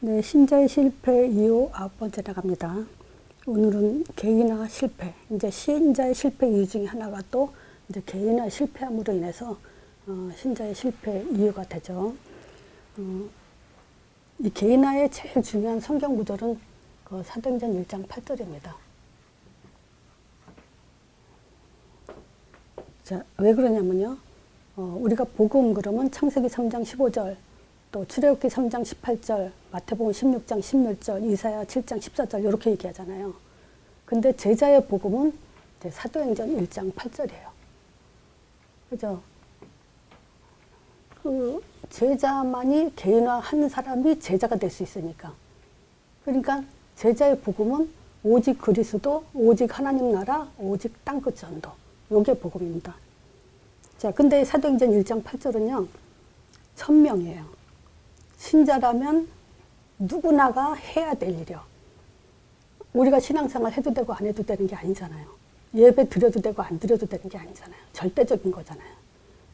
네, 신자의 실패 2호 9번째 나갑니다. 오늘은 개인화 실패. 이제 신자의 실패 이유 중에 하나가 또 이제 개인화 실패함으로 인해서 신자의 실패 이유가 되죠. 이 개인화의 제일 중요한 성경 구절은 그 사도행전 1장 8절입니다. 자, 왜 그러냐면요. 우리가 복음 그러면 창세기 3장 15절, 또 출애굽기 3장 18절, 마태복음 16장 16절, 이사야 7장 14절 이렇게 얘기하잖아요. 근데 제자의 복음은 이제 사도행전 1장 8절이에요. 그죠? 그 제자만이 개인화한 사람이 제자가 될 수 있으니까. 그러니까 제자의 복음은 오직 그리스도, 오직 하나님 나라, 오직 땅끝 전도. 요게 복음입니다. 자, 근데 사도행전 1장 8절은요. 천명이에요. 신자라면 누구나가 해야 될 일이요. 우리가 신앙생활 해도 되고 안 해도 되는 게 아니잖아요. 예배 드려도 되고 안 드려도 되는 게 아니잖아요. 절대적인 거잖아요.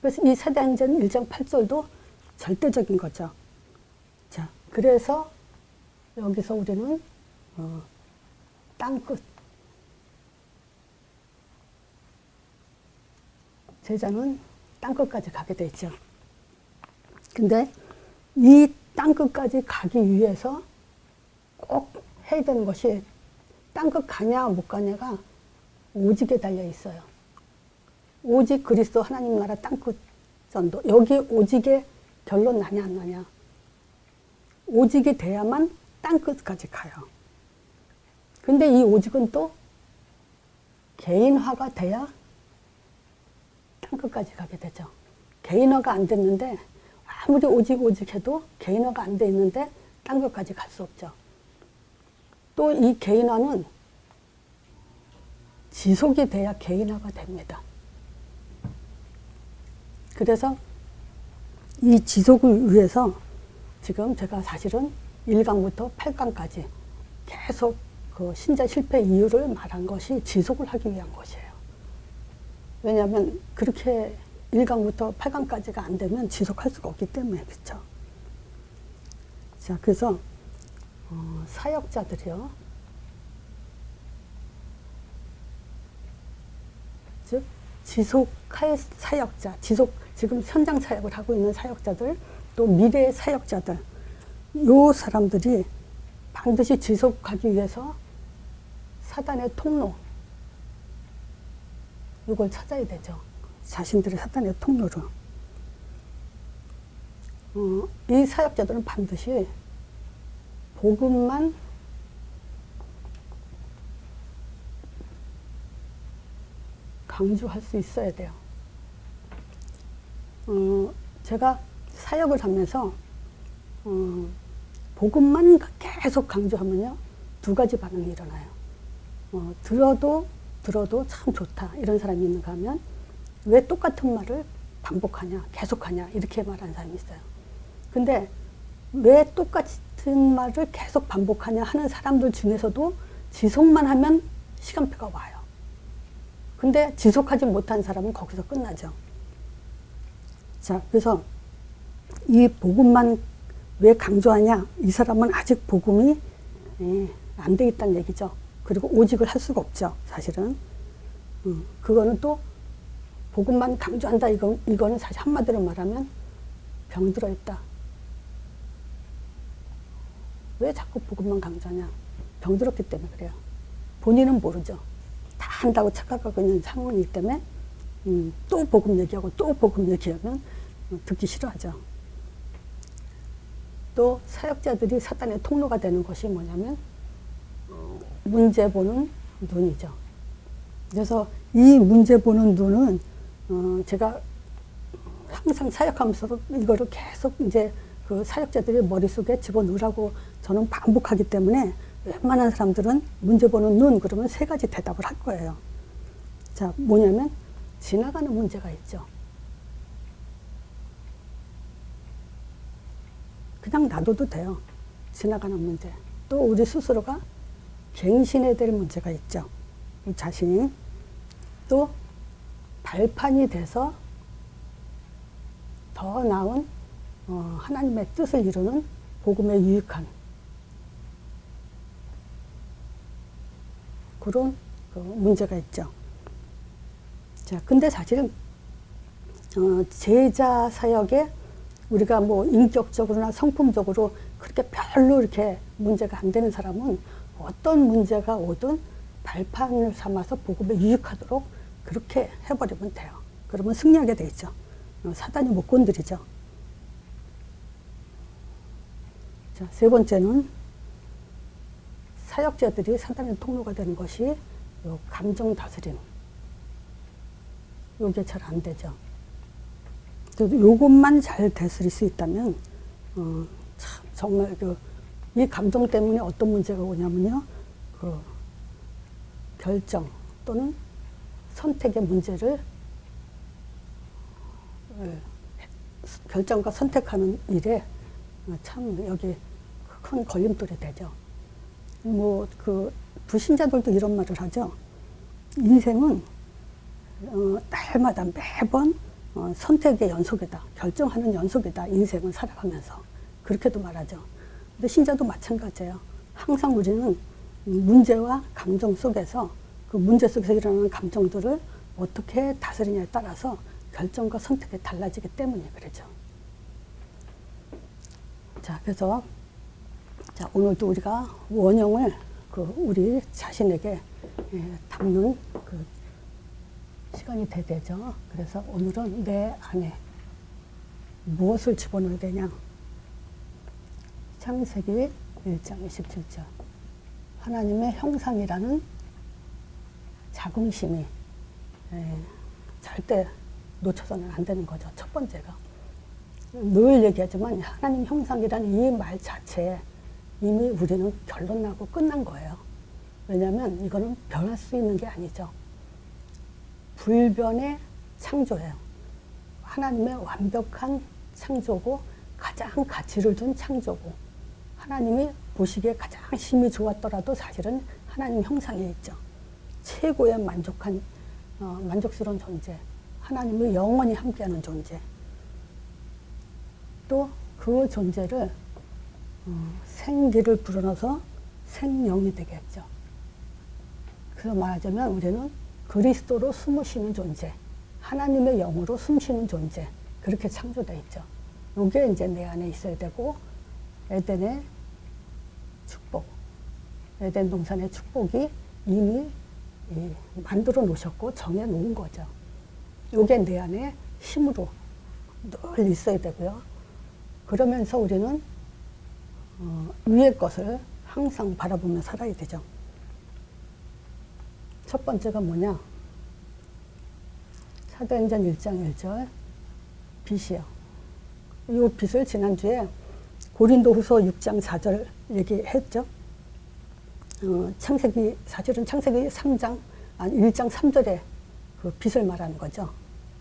그래서 이 사도행전 1장 8절도 절대적인 거죠. 자, 그래서 여기서 우리는 땅끝. 제자는 땅끝까지 가게 돼 있죠. 근데 이 땅끝까지 가기 위해서 꼭 해야 되는 것이 땅끝 가냐 못 가냐가 오직에 달려 있어요. 오직 그리스도 하나님 나라 땅끝 전도. 여기 오직의 결론 나냐 안 나냐. 오직이 돼야만 땅끝까지 가요. 근데 이 오직은 또 개인화가 돼야 땅끝까지 가게 되죠. 개인화가 안 됐는데 아무리 오직 해도 개인화가 안 돼 있는데 땅끝까지 갈 수 없죠. 또 이 개인화는 지속이 돼야 개인화가 됩니다. 그래서 이 지속을 위해서 지금 제가 사실은 1강부터 8강까지 계속 그 신자 실패 이유를 말한 것이 지속을 하기 위한 것이에요. 왜냐하면 그렇게 1강부터 8강까지가 안 되면 지속할 수가 없기 때문에. 그렇죠? 자, 그래서 사역자들이요. 즉 지속할 사역자, 지금 현장 사역을 하고 있는 사역자들, 또 미래의 사역자들, 요 사람들이 반드시 지속하기 위해서 사단의 통로, 이걸 찾아야 되죠. 자신들의 사단의 통로로. 이 사역자들은 반드시 복음만 강조할 수 있어야 돼요. 제가 사역을 하면서 복음만 계속 강조하면요. 두 가지 반응이 일어나요. 들어도 참 좋다 이런 사람이 있는가 하면 왜 똑같은 말을 반복하냐 계속하냐 이렇게 말하는 사람이 있어요. 근데 왜 똑같은 말을 계속 반복하냐 하는 사람들 중에서도 지속만 하면 시간표가 와요. 근데 지속하지 못한 사람은 거기서 끝나죠. 자, 그래서 이 복음만 왜 강조하냐, 이 사람은 아직 복음이 안 돼 있다는 얘기죠. 그리고 오직을 할 수가 없죠, 사실은. 그거는 또 복음만 강조한다, 이거는 사실 한마디로 말하면 병들어 있다. 왜 자꾸 복음만 강조하냐? 병들었기 때문에 그래요. 본인은 모르죠. 다 한다고 착각하고 있는 상황이기 때문에 또 복음 얘기하고 또 복음 얘기하면 듣기 싫어하죠. 또 사역자들이 사단의 통로가 되는 것이 뭐냐면 문제 보는 눈이죠. 그래서 이 문제 보는 눈은 제가 항상 사역하면서도 이거를 계속 이제 그 사역자들이 머릿속에 집어넣으라고 저는 반복하기 때문에 웬만한 사람들은 문제 보는 눈 그러면 세 가지 대답을 할 거예요. 자, 뭐냐면 지나가는 문제가 있죠. 그냥 놔둬도 돼요. 지나가는 문제. 또 우리 스스로가 갱신해야 될 문제가 있죠. 우리 자신이. 또 발판이 돼서 더 나은 하나님의 뜻을 이루는 복음에 유익한 그런 그 문제가 있죠. 자, 근데 사실 제자 사역에 우리가 뭐 인격적으로나 성품적으로 그렇게 별로 이렇게 문제가 안 되는 사람은 어떤 문제가 오든 발판을 삼아서 복음에 유익하도록 그렇게 해버리면 돼요. 그러면 승리하게 돼 있죠. 사단이 못 건드리죠. 자, 세 번째는 사역자들이 사단의 통로가 되는 것이 요 감정 다스림. 요게 잘 안 되죠. 그래도 요것만 잘 다스릴 수 있다면 참 정말 이 감정 때문에 어떤 문제가 오냐면요. 그 결정 또는 선택의 문제를 결정과 선택하는 일에 참 여기 큰 걸림돌이 되죠. 뭐 그 불신자들도 이런 말을 하죠. 인생은 날마다 매번 선택의 연속이다. 결정하는 연속이다. 인생은 살아가면서. 그렇게도 말하죠. 근데 신자도 마찬가지예요. 항상 우리는 문제와 감정 속에서 그 문제 속에서 일어나는 감정들을 어떻게 다스리냐에 따라서 결정과 선택이 달라지기 때문에 그러죠. 자, 그래서 자, 오늘도 우리가 원형을 우리 자신에게 담는 그 시간이 되죠. 그래서 오늘은 내 안에 무엇을 집어넣어야 되냐. 창세기 1장 27절. 하나님의 형상이라는 자긍심이 절대 놓쳐서는 안 되는 거죠. 첫 번째가. 늘 얘기하지만 하나님 형상이라는 이 말 자체에 이미 우리는 결론 나고 끝난 거예요. 왜냐하면 이거는 변할 수 있는 게 아니죠. 불변의 창조예요. 하나님의 완벽한 창조고 가장 가치를 둔 창조고 하나님이 보시기에 가장 힘이 좋았더라도 사실은 하나님 형상에 있죠. 최고의 만족스러운 존재. 하나님이 영원히 함께하는 존재. 또 그 존재를 생기를 불어넣어서 생명이 되게 했죠. 그래서 말하자면 우리는 그리스도로 숨으시는 존재, 하나님의 영으로 숨쉬는 존재, 그렇게 창조되어 있죠. 이게 이제 내 안에 있어야 되고, 에덴의 축복, 에덴 동산의 축복이 이미 만들어 놓으셨고 정해 놓은 거죠. 이게 내 안에 힘으로 늘 있어야 되고요. 그러면서 우리는 위의 것을 항상 바라보며 살아야 되죠. 첫 번째가 뭐냐? 사도행전 1장 1절 빛이요. 이 빛을 지난주에 고린도후서 6장 4절 얘기했죠. 사실은 창세기 3장, 1장 3절에 그 빛을 말하는 거죠.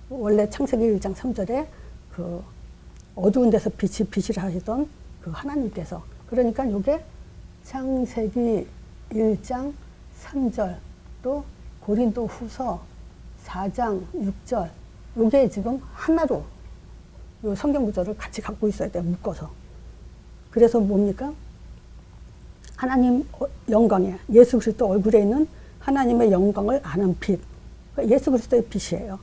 원래 창세기 1장 3절에 그 어두운 데서 빛이라 하시던 그 하나님께서. 그러니까 이게 창세기 1장 3절 또 고린도 후서 4장 6절 이게 지금 하나로 요 성경 구절을 같이 갖고 있어야 돼요. 묶어서. 그래서 뭡니까? 하나님 영광에 예수 그리스도 얼굴에 있는 하나님의 영광을 아는 빛. 그러니까 예수 그리스도의 빛이에요.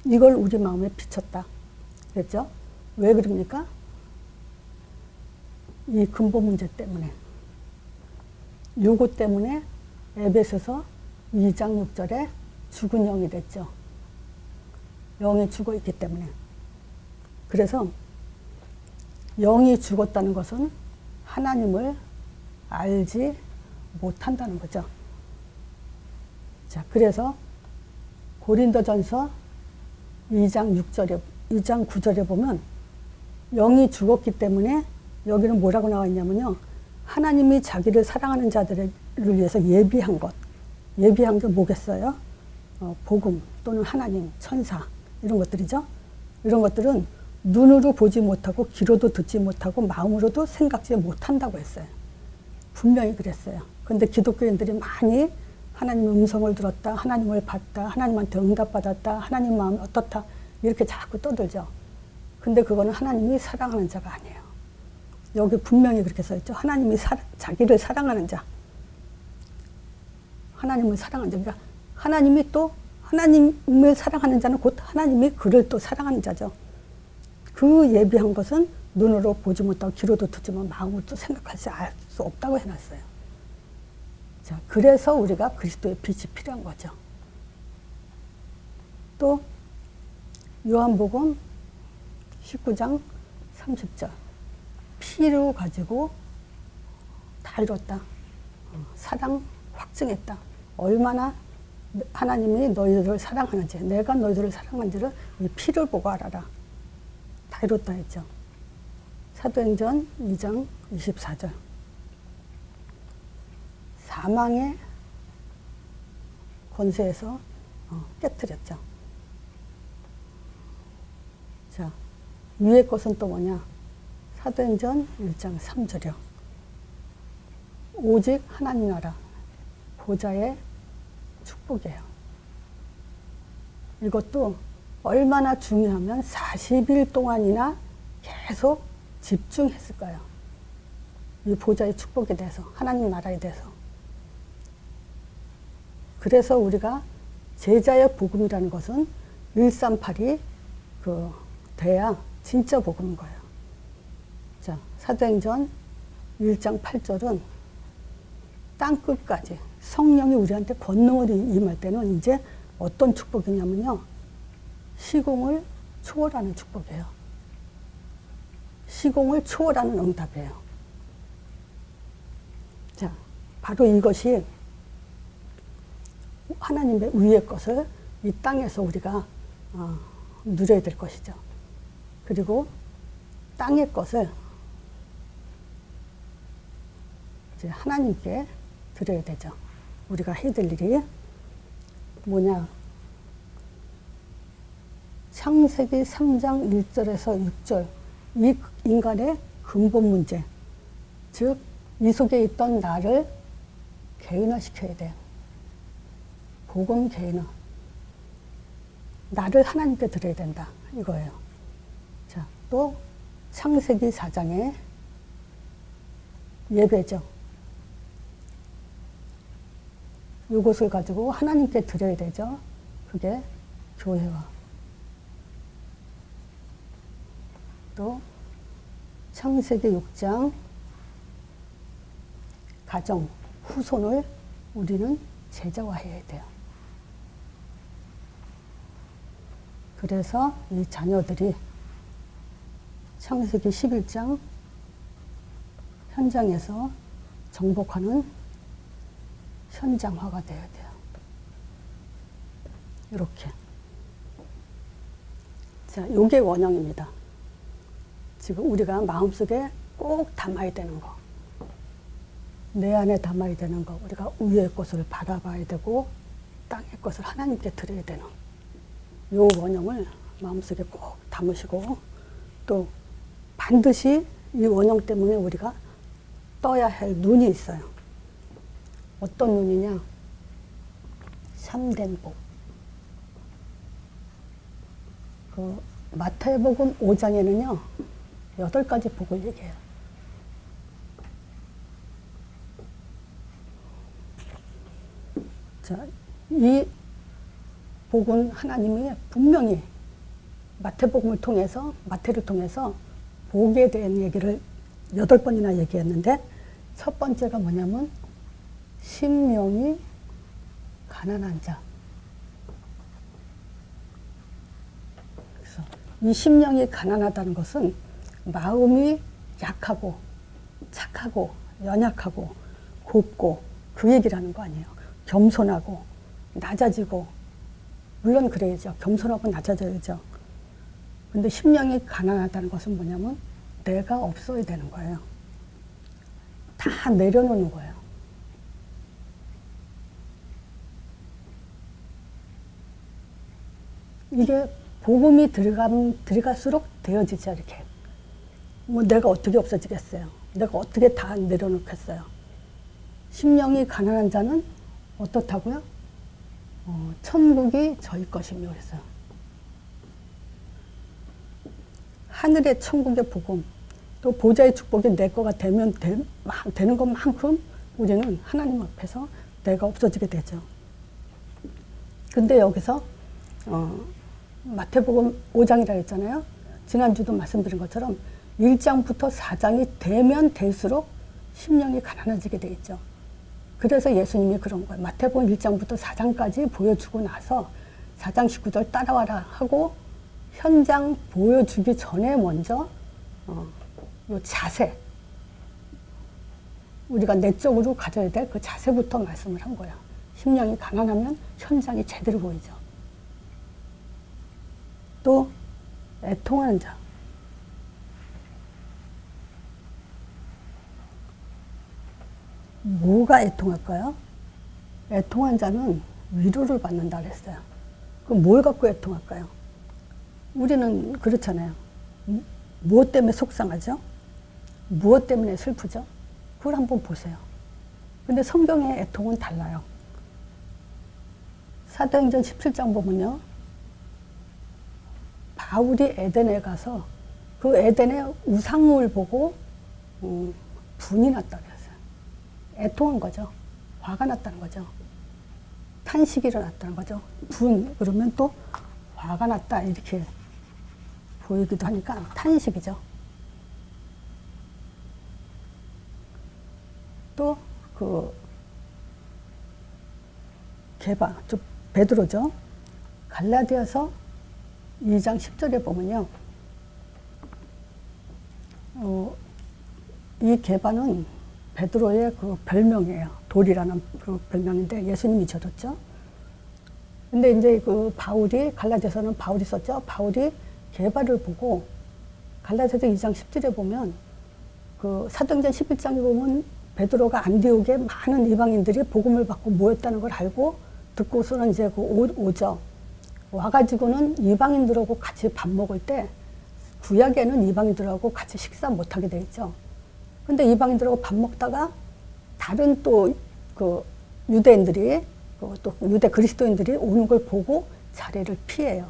이걸 우리 마음에 비쳤다. 그랬죠? 왜 그럽니까? 이 근본 문제 때문에. 요거 때문에 에베소서 2장 6절에 죽은 영이 됐죠. 영이 죽어 있기 때문에. 그래서 영이 죽었다는 것은 하나님을 알지 못한다는 거죠. 자, 그래서 고린도전서 2장 9절에 보면 영이 죽었기 때문에 여기는 뭐라고 나와 있냐면요. 하나님이 자기를 사랑하는 자들을 위해서 예비한 것. 예비한 게 뭐겠어요? 복음 또는 하나님, 천사 이런 것들이죠. 이런 것들은 눈으로 보지 못하고 귀로도 듣지 못하고 마음으로도 생각지 못한다고 했어요. 분명히 그랬어요. 그런데 기독교인들이 많이 하나님의 음성을 들었다, 하나님을 봤다, 하나님한테 응답받았다, 하나님 마음이 어떻다 이렇게 자꾸 떠들죠. 근데 그거는 하나님이 사랑하는 자가 아니에요. 여기 분명히 그렇게 써있죠. 하나님이 자기를 사랑하는 자. 하나님을 사랑하는 자. 그러니까 하나님이 또 하나님을 사랑하는 자는 곧 하나님이 그를 또 사랑하는 자죠. 그 예비한 것은 눈으로 보지 못하고 귀로도 듣지만 마음으로 또 생각할 수 알 수 없다고 해놨어요. 자, 그래서 우리가 그리스도의 빛이 필요한 거죠. 또 요한복음 19장 30절 피로 가지고 다 이뤘다. 사랑 확증했다. 얼마나 하나님이 너희들을 사랑하는지, 내가 너희들을 사랑하는지를 이 피를 보고 알아라. 다 이뤘다 했죠. 사도행전 2장 24절 사망의 권세에서 깨뜨렸죠. 자, 위의 것은 또 뭐냐? 사도행전 1장 3절이요. 오직 하나님 나라 보좌의 축복이에요. 이것도 얼마나 중요하면 40일 동안이나 계속 집중했을까요? 이 보좌의 축복에 대해서, 하나님 나라에 대해서. 그래서 우리가 제자의 복음이라는 것은 138이 돼야 진짜 복음인 거예요. 자, 사도행전 1장 8절은 땅끝까지 성령이 우리한테 권능을 임할 때는 이제 어떤 축복이냐면요. 시공을 초월하는 축복이에요. 시공을 초월하는 응답이에요. 자, 바로 이것이 하나님의 위의 것을 이 땅에서 우리가 누려야 될 것이죠. 그리고 땅의 것을 이제 하나님께 드려야 되죠. 우리가 해야 될 일이 뭐냐? 창세기 3장 1절에서 6절 이 인간의 근본 문제, 즉 이 속에 있던 나를 개인화시켜야 돼요. 복음 개인화. 나를 하나님께 드려야 된다. 이거예요. 자, 또 창세기 4장의 예배죠. 이것을 가지고 하나님께 드려야 되죠. 그게 교회와. 또 창세기 6장 가정, 후손을 우리는 제자화해야 돼요. 그래서 이 자녀들이 창세기 11장 현장에서 정복하는 현장화가 되어야 돼요. 이렇게. 자, 요게 원형입니다. 지금 우리가 마음속에 꼭 담아야 되는 거. 내 안에 담아야 되는 거. 우리가 위의 것을 바라봐야 되고 땅의 것을 하나님께 드려야 되는 요 원형을 마음속에 꼭 담으시고 또 반드시 이 원형 때문에 우리가 떠야 할 눈이 있어요. 어떤 눈이냐? 참된 복. 마태복음 5장에는요 8가지 복을 얘기해요. 자, 이 복은 하나님이 분명히 마태복음을 통해서, 마태를 통해서 복에 대한 얘기를 8번이나 얘기했는데 첫 번째가 뭐냐면 심령이 가난한 자. 그래서 이 심령이 가난하다는 것은 마음이 약하고 착하고 연약하고 곱고 그 얘기를 하는 거 아니에요. 겸손하고 낮아지고 물론 그래야죠. 겸손하고 낮아져야죠. 근데 심령이 가난하다는 것은 뭐냐면 내가 없어야 되는 거예요. 다 내려놓는 거예요. 이게 복음이 들어갈수록 되어지죠. 이렇게. 뭐 내가 어떻게 없어지겠어요. 내가 어떻게 다 내려놓겠어요. 심령이 가난한 자는 어떻다고요? 천국이 저희 것이며 그랬어요. 하늘의 천국의 복음, 또 보좌의 축복이 내 거가 되는 것만큼 우리는 하나님 앞에서 내가 없어지게 되죠. 근데 여기서 마태복음 5장이라고 했잖아요. 지난주도 말씀드린 것처럼 1장부터 4장이 되면 될수록 심령이 가난해지게 돼 있죠. 그래서 예수님이 그런 거예요. 마태복음 1장부터 4장까지 보여주고 나서 4장 19절 따라와라 하고 현장 보여주기 전에 먼저 요 자세, 우리가 내적으로 가져야 될 그 자세부터 말씀을 한 거야. 심령이 가난하면 현장이 제대로 보이죠. 또 애통하는 자. 뭐가 애통할까요? 애통한 자는 위로를 받는다 그랬어요. 그럼 뭘 갖고 애통할까요? 우리는 그렇잖아요. 무엇 때문에 속상하죠? 무엇 때문에 슬프죠? 그걸 한번 보세요. 근데 성경의 애통은 달라요. 사도행전 17장 보면요. 바울이 에덴에 가서 그 에덴의 우상을 보고 분이 났다 그랬어요. 애통한 거죠. 화가 났다는 거죠. 탄식이 일어났다는 거죠. 분 그러면 또 화가 났다 이렇게 보이기도 하니까 탄식이죠. 또 그 게바, 베드로죠. 갈라디아서 2장 10절에 보면요. 이 게바는 베드로의 그 별명이에요. 돌이라는 그 별명인데 예수님이 지어줬죠. 근데 이제 그 바울이, 갈라디아서는 바울이 썼죠. 바울이 게바를 보고 갈라디아서 2장 10절에 보면 그 사도행전 11장에 보면 베드로가 안디옥에 많은 이방인들이 복음을 받고 모였다는 걸 알고 듣고서는 이제 그 오죠. 와가지고는 이방인들하고 같이 밥 먹을 때 구약에는 이방인들하고 같이 식사 못하게 돼 있죠. 근데 이방인들하고 밥 먹다가 다른 또 그 유대인들이 또 유대 그리스도인들이 오는 걸 보고 자리를 피해요.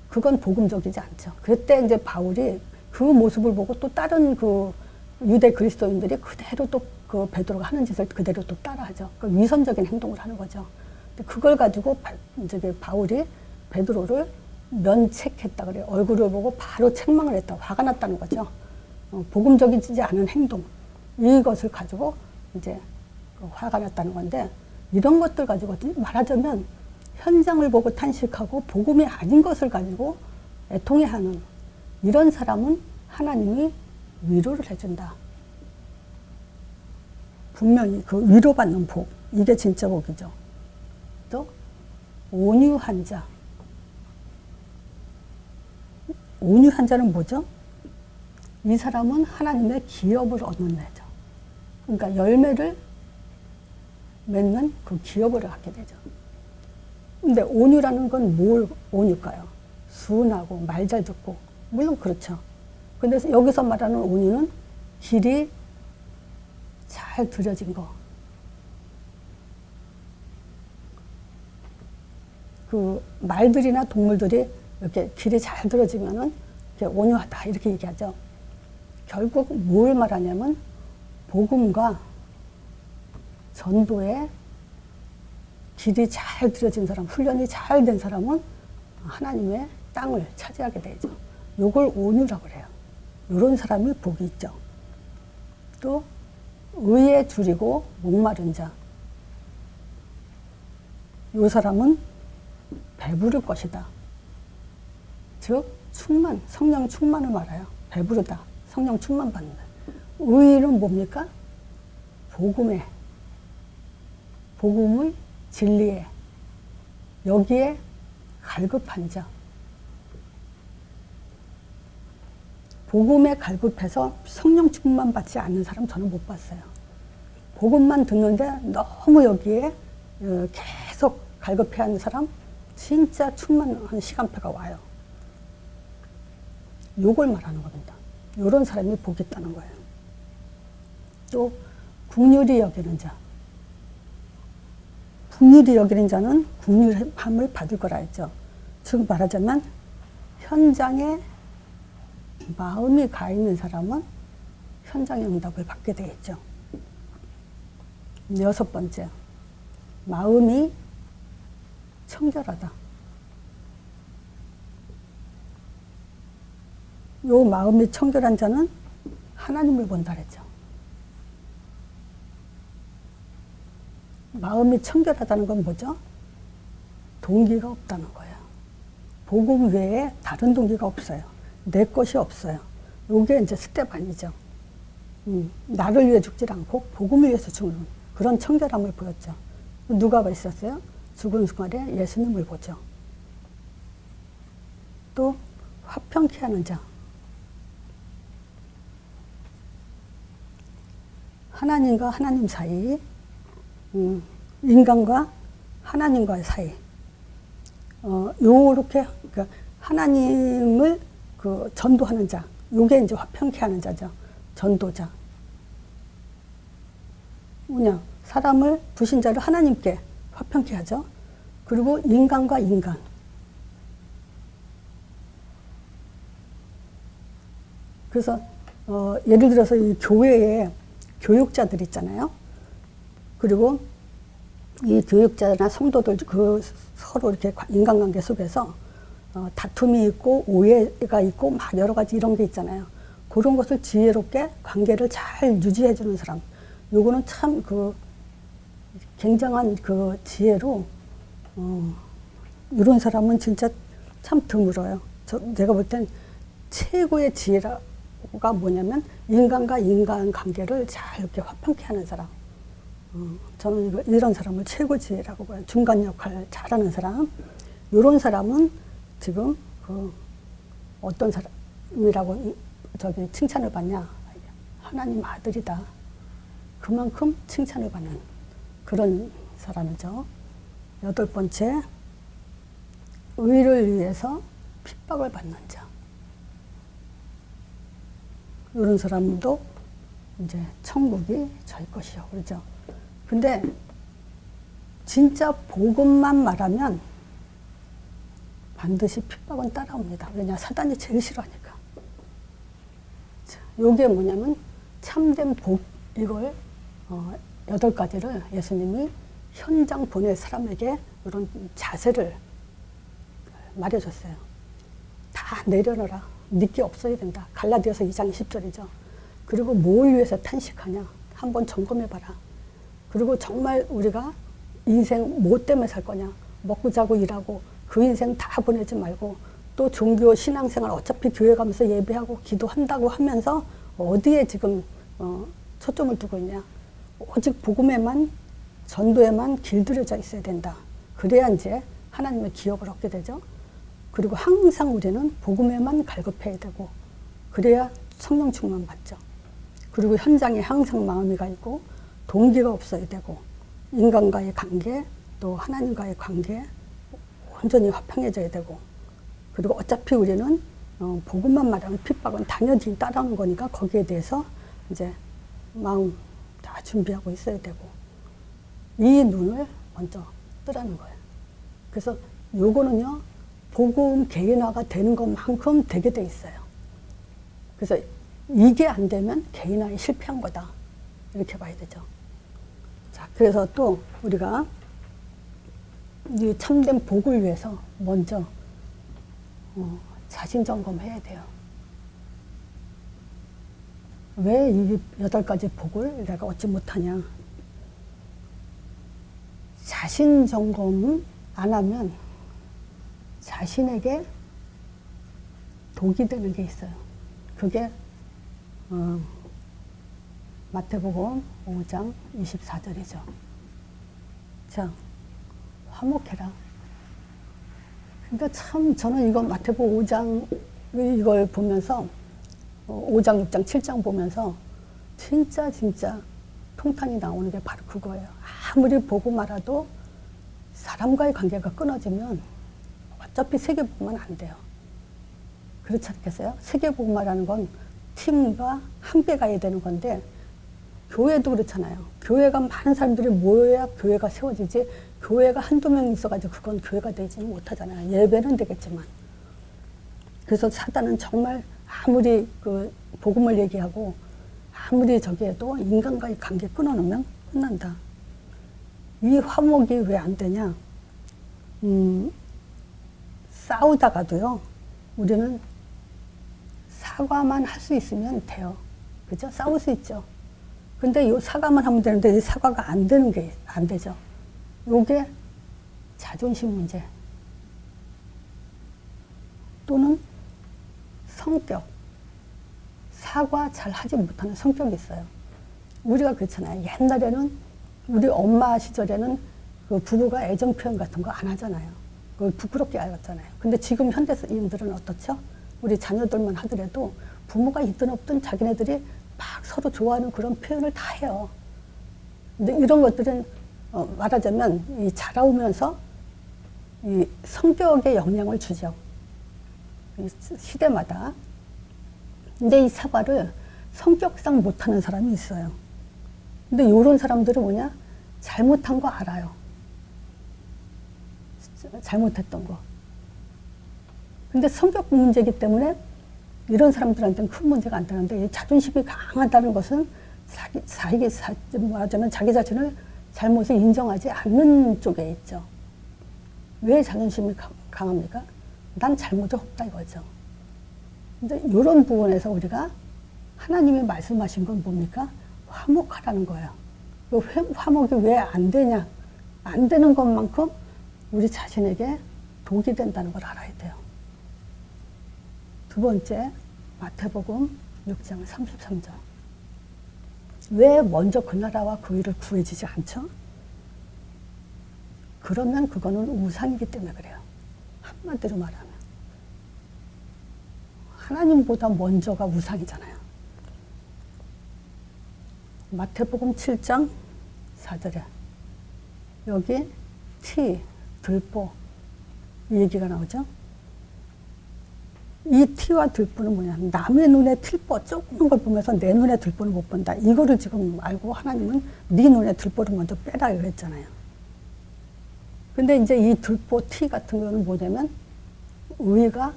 그건 복음적이지 않죠. 그때 이제 바울이 그 모습을 보고 또 다른 그 유대 그리스도인들이 그대로 또 그 베드로가 하는 짓을 그대로 또 따라하죠. 그 위선적인 행동을 하는 거죠. 근데 그걸 가지고 이제 바울이 베드로를 면책했다 그래요. 얼굴을 보고 바로 책망을 했다. 화가 났다는 거죠. 복음적이지 않은 행동, 이것을 가지고 이제 화가 났다는 건데, 이런 것들 가지고 말하자면 현장을 보고 탄식하고 복음이 아닌 것을 가지고 애통해하는 이런 사람은 하나님이 위로를 해준다. 분명히 그 위로받는 복, 이게 진짜 복이죠. 또 온유한 자. 온유한 자는 뭐죠? 이 사람은 하나님의 기업을 얻는 자죠. 그러니까 열매를 맺는 그 기업을 갖게 되죠. 근데 온유라는 건 뭘 온유일까요? 순하고 말 잘 듣고, 물론 그렇죠. 근데 여기서 말하는 온유는 길이 잘 들여진 거. 그 말들이나 동물들이 이렇게 길이 잘 들어지면은 이렇게 온유하다 이렇게 얘기하죠. 결국 뭘 말하냐면 복음과 전도에 길이 잘 들여진 사람, 훈련이 잘 된 사람은 하나님의 땅을 차지하게 되죠. 요걸 온유라고 그래요. 이런 사람이 복이 있죠. 또 의에 줄이고 목마른 자. 요 사람은 배부를 것이다. 즉 충만, 성령 충만을 말해요. 배부르다. 성령 충만 받는다. 의는 뭡니까? 복음의 진리에, 여기에 갈급한 자. 복음에 갈급해서 성령 충만 받지 않는 사람 저는 못 봤어요. 복음만 듣는데 너무 여기에 계속 갈급해 하는 사람 진짜 충만한 시간표가 와요. 요걸 말하는 겁니다. 요런 사람이 복이 있다는 거예요. 또 긍휼히 여기는 자. 긍휼히 여기는 자는 긍휼함을 받을 거라 했죠. 즉 말하자면 현장에 마음이 가 있는 사람은 현장의 응답을 받게 되겠죠. 6번째, 마음이 청결하다. 요 마음이 청결한 자는 하나님을 본다 그랬죠. 마음이 청결하다는 건 뭐죠? 동기가 없다는 거예요. 복음 외에 다른 동기가 없어요. 내 것이 없어요. 요게 이제 스텝 아니죠. 나를 위해 죽지 않고 복음을 위해서 죽는 그런 청결함을 보였죠. 누가 있었어요? 죽은 순간에 예수님을 보죠. 또 화평케 하는 자. 하나님과 하나님 사이, 인간과 하나님과의 사이. 요렇게 그러니까 하나님을 그 전도하는 자. 요게 이제 화평케 하는 자죠. 전도자. 뭐냐? 사람을, 불신자를 하나님께 화평케 하죠. 그리고 인간과 인간. 그래서 예를 들어서 이 교회에 교육자들 있잖아요. 그리고 이 교육자나 성도들 그 서로 이렇게 인간관계 속에서 다툼이 있고 오해가 있고 막 여러 가지 이런 게 있잖아요. 그런 것을 지혜롭게 관계를 잘 유지해 주는 사람. 요거는 참 그 굉장한 그 지혜로 이런 사람은 진짜 참 드물어요. 제가 볼 땐 최고의 지혜가 뭐냐면 인간과 인간 관계를 잘 이렇게 화평케 하는 사람. 저는 이런 사람을 최고 지혜라고 봐요. 중간 역할 잘하는 사람. 이런 사람은 지금 그 어떤 사람이라고 저기 칭찬을 받냐? 하나님 아들이다. 그만큼 칭찬을 받는 그런 사람이죠. 8번째, 의를 위해서 핍박을 받는 자. 이런 사람도 이제 천국이 저희 것이요. 그러죠. 근데 진짜 복음만 말하면 반드시 핍박은 따라옵니다. 왜냐? 사단이 제일 싫어하니까. 자, 요게 뭐냐면 참된 복, 이걸 8가지를 예수님이 현장 보낼 사람에게 이런 자세를 말해줬어요. 다 내려놓아라. 네게 없어야 된다. 갈라디아서 2장 10절이죠. 그리고 뭘 위해서 탄식하냐. 한번 점검해봐라. 그리고 정말 우리가 인생 뭐 때문에 살 거냐. 먹고 자고 일하고 그 인생 다 보내지 말고 또 종교 신앙생활 어차피 교회 가면서 예배하고 기도한다고 하면서 어디에 지금 초점을 두고 있냐. 오직 복음에만 전도에만 길들여져 있어야 된다. 그래야 이제 하나님의 기업을 얻게 되죠. 그리고 항상 우리는 복음에만 갈급해야 되고 그래야 성령 충만 받죠. 그리고 현장에 항상 마음이 가 있고 동기가 없어야 되고 인간과의 관계 또 하나님과의 관계 완전히 화평해져야 되고 그리고 어차피 우리는 복음만 말하면 핍박은 당연히 따라오는 거니까 거기에 대해서 이제 마음 다 준비하고 있어야 되고 이 눈을 먼저 뜨라는 거예요. 그래서 요거는요 복음 개인화가 되는 것만큼 되게 돼 있어요. 그래서 이게 안 되면 개인화에 실패한 거다 이렇게 봐야 되죠. 자, 그래서 또 우리가 이 참된 복을 위해서 먼저 자신 점검해야 돼요. 왜 이 8가지 복을 내가 얻지 못하냐. 자신 점검 안 하면 자신에게 독이 되는 게 있어요. 그게 마태복음 5장 24절이죠. 자, 화목해라. 그러니까 참 저는 이거 마태복음 5장 이걸 보면서 5장, 6장, 7장 보면서 진짜 통탄이 나오는 게 바로 그거예요. 아무리 보고 말아도 사람과의 관계가 끊어지면 어차피 세계복음은 안 돼요. 그렇지 않겠어요? 세계복음이라는 건 팀과 함께 가야 되는 건데 교회도 그렇잖아요. 교회가 많은 사람들이 모여야 교회가 세워지지 교회가 한두 명 있어가지고 그건 교회가 되지는 못하잖아요. 예배는 되겠지만. 그래서 사단은 정말 아무리 그 복음을 얘기하고 아무리 저기 해도 인간과의 관계 끊어놓으면 끝난다. 이 화목이 왜 안 되냐? 싸우다가도요, 우리는 사과만 할 수 있으면 돼요. 그죠? 싸울 수 있죠. 근데 요 사과만 하면 되는데 이 사과가 안 되는 게 안 되죠. 요게 자존심 문제 또는 성격, 사과 잘 하지 못하는 성격이 있어요. 우리가 그렇잖아요. 옛날에는 우리 엄마 시절에는 그 부부가 애정 표현 같은 거 안 하잖아요. 그걸 부끄럽게 알았잖아요. 근데 지금 현대인들은 어떻죠? 우리 자녀들만 하더라도 부모가 있든 없든 자기네들이 막 서로 좋아하는 그런 표현을 다 해요. 근데 이런 것들은 말하자면 이 자라오면서 이 성격에 영향을 주죠. 이 시대마다. 근데 이 사과를 성격상 못하는 사람이 있어요. 근데 이런 사람들은 뭐냐? 잘못한 거 알아요. 잘못했던 거. 근데 성격 문제이기 때문에 이런 사람들한테는 큰 문제가 안 되는데, 이 자존심이 강하다는 것은 말하자면 자기 자신을 잘못을 인정하지 않는 쪽에 있죠. 왜 자존심이 강합니까? 난 잘못이 없다 이거죠. 근데 이런 부분에서 우리가 하나님이 말씀하신 건 뭡니까? 화목하라는 거예요. 그 화목이 왜 안 되냐? 안 되는 것만큼 우리 자신에게 독이 된다는 걸 알아야 돼요. 두 번째, 마태복음 6장 33절. 왜 먼저 그 나라와 그 일을 구해지지 않죠? 그러면 그거는 우상이기 때문에 그래요. 한마디로 말하면. 하나님보다 먼저가 우상이잖아요. 마태복음 7장 4절에 여기 티, 들보 이 얘기가 나오죠. 이 티와 들보는 뭐냐? 남의 눈에 들보 조그만 걸 보면서 내 눈에 들보를 못 본다. 이거를 지금 알고 하나님은 네 눈에 들보를 먼저 빼라 그랬잖아요. 근데 이제 이 들보 티 같은 거는 뭐냐면 의가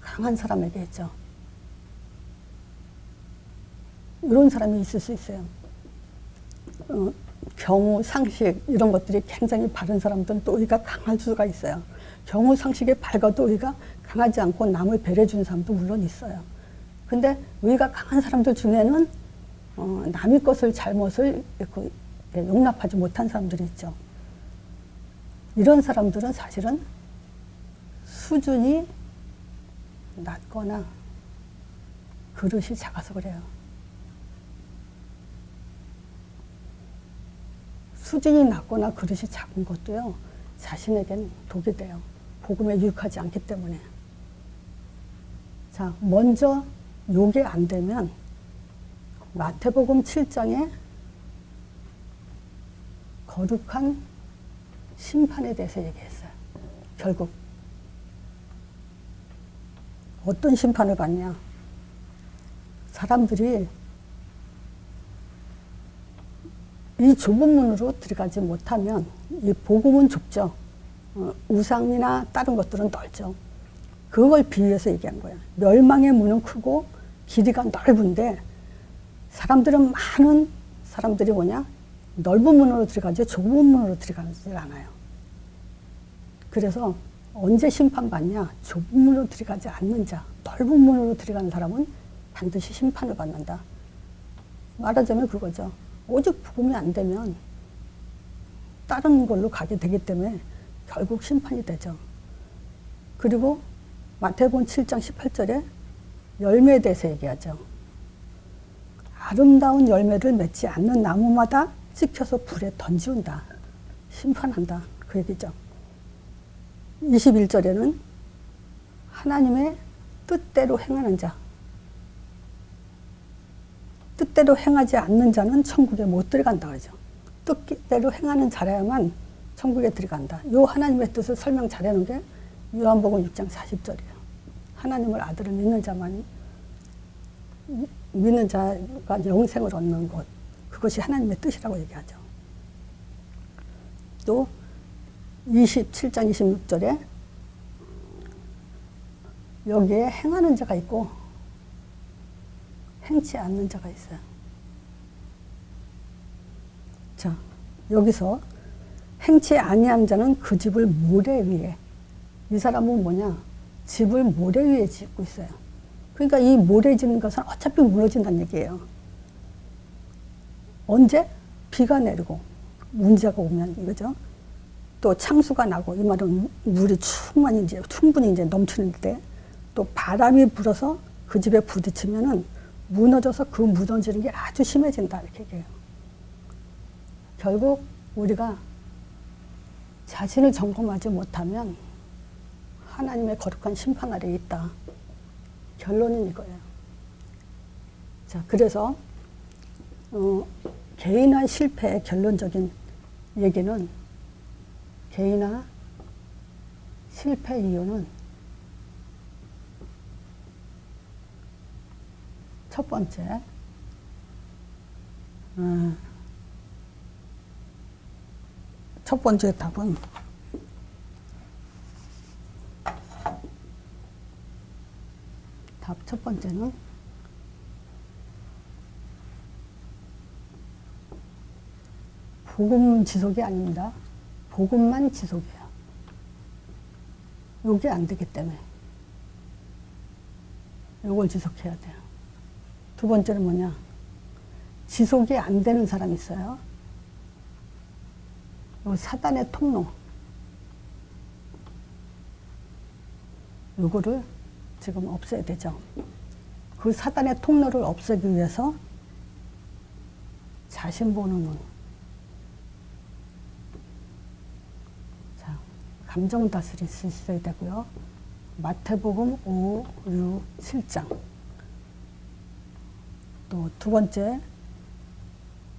강한 사람에게 있죠. 이런 사람이 있을 수 있어요. 경우, 상식 이런 것들이 굉장히 바른 사람들은 또 의가 강할 수가 있어요. 경우, 상식이 밝아도 의가 강하지 않고 남을 배려해 주는 사람도 물론 있어요. 근데 의가 강한 사람들 중에는 남의 것을 잘못을 용납하지 못한 사람들이 있죠. 이런 사람들은 사실은 수준이 낮거나 그릇이 작아서 그래요. 수준이 낮거나 그릇이 작은 것도요, 자신에겐 독이 돼요. 복음에 유익하지 않기 때문에. 자, 먼저 요게 안 되면 마태복음 7장에 거룩한 심판에 대해서 얘기했어요. 결국 어떤 심판을 받냐? 사람들이 이 좁은 문으로 들어가지 못하면, 이 복음은 좁죠. 우상이나 다른 것들은 넓죠. 그걸 비유해서 얘기한 거야. 멸망의 문은 크고 길이가 넓은데 사람들은 많은 사람들이 뭐냐? 넓은 문으로 들어가지 좁은 문으로 들어가지 않아요. 그래서 언제 심판받냐? 좁은 문으로 들어가지 않는 자, 넓은 문으로 들어가는 사람은 반드시 심판을 받는다. 말하자면 그거죠. 오직 복음이 안 되면 다른 걸로 가게 되기 때문에 결국 심판이 되죠. 그리고 마태복음 7장 18절에 열매에 대해서 얘기하죠. 아름다운 열매를 맺지 않는 나무마다 찍혀서 불에 던지운다. 심판한다. 그 얘기죠. 21절에는 하나님의 뜻대로 행하는 자, 뜻대로 행하지 않는 자는 천국에 못 들어간다 그러죠. 뜻대로 행하는 자라야만 천국에 들어간다. 요 하나님의 뜻을 설명 잘해놓은 게 요한복음 6장 40절이에요. 하나님을 아들을 믿는 자만, 믿는 자가 영생을 얻는 것, 그것이 하나님의 뜻이라고 얘기하죠. 또 27장 26절에 여기에 행하는 자가 있고 행치 않는 자가 있어요. 자, 여기서 행치 아니한 자는 그 집을 모래 위에. 이 사람은 뭐냐? 집을 모래 위에 짓고 있어요. 그러니까 이 모래 짓는 것은 어차피 무너진다는 얘기예요. 언제? 비가 내리고 문제가 오면 이거죠. 또 창수가 나고, 이 말은 물이 충분히 이제 넘치는 때, 또 바람이 불어서 그 집에 부딪히면은 무너져서 그 무너지는 게 아주 심해진다, 이렇게 얘기해요. 결국 우리가 자신을 점검하지 못하면 하나님의 거룩한 심판 아래에 있다. 결론은 이거예요. 자, 그래서 개인화 실패의 결론적인 얘기는, 개인화 실패 이유는 첫 번째, 첫 번째 답은 첫 번째는 복음 지속이 아닙니다. 복음만 지속이에요. 요게 안 되기 때문에 요걸 지속해야 돼요. 두 번째는 뭐냐? 지속이 안 되는 사람이 있어요. 요 사단의 통로. 요거를 지금 없애야 되죠. 그 사단의 통로를 없애기 위해서 자신 보는 눈. 자, 감정을 다스릴 수 있어야 되고요. 마태복음 5, 6, 7장. 또 두 번째,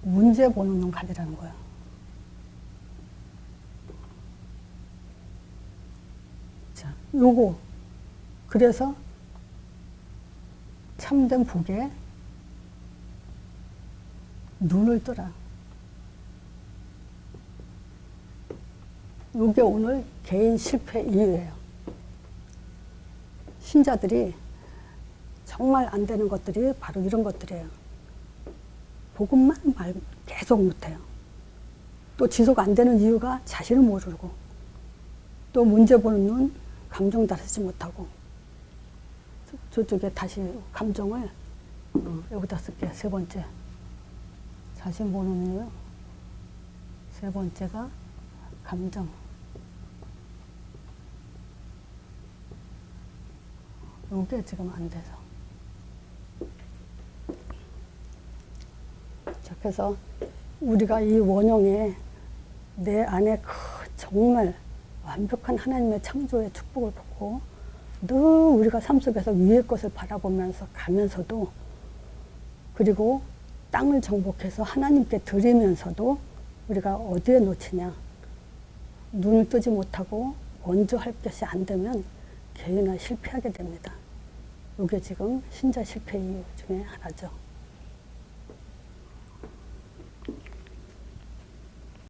문제 보는 눈 가지라는 거예요. 자, 요거. 그래서 참된 복에 눈을 뜨라. 요게 오늘 개인 실패 이유예요. 신자들이 정말 안 되는 것들이 바로 이런 것들이에요. 복음만 계속 못해요. 또 지속 안 되는 이유가 자신을 모르고, 또 문제 보는 눈, 감정 다스리지 못하고. 저쪽에 다시 감정을 여기다 쓸게요. 세 번째, 자신 보는 눈이요. 세 번째가 감정. 이게 지금 안 돼서. 자, 그래서 우리가 이 원형에 내 안에 정말 완벽한 하나님의 창조의 축복을 보고, 늘 우리가 삶 속에서 위의 것을 바라보면서 가면서도, 그리고 땅을 정복해서 하나님께 드리면서도 우리가 어디에 놓치냐? 눈을 뜨지 못하고 먼저 할 것이 안 되면 개인화 실패하게 됩니다. 이게 지금 신자 실패 이유 중에 하나죠.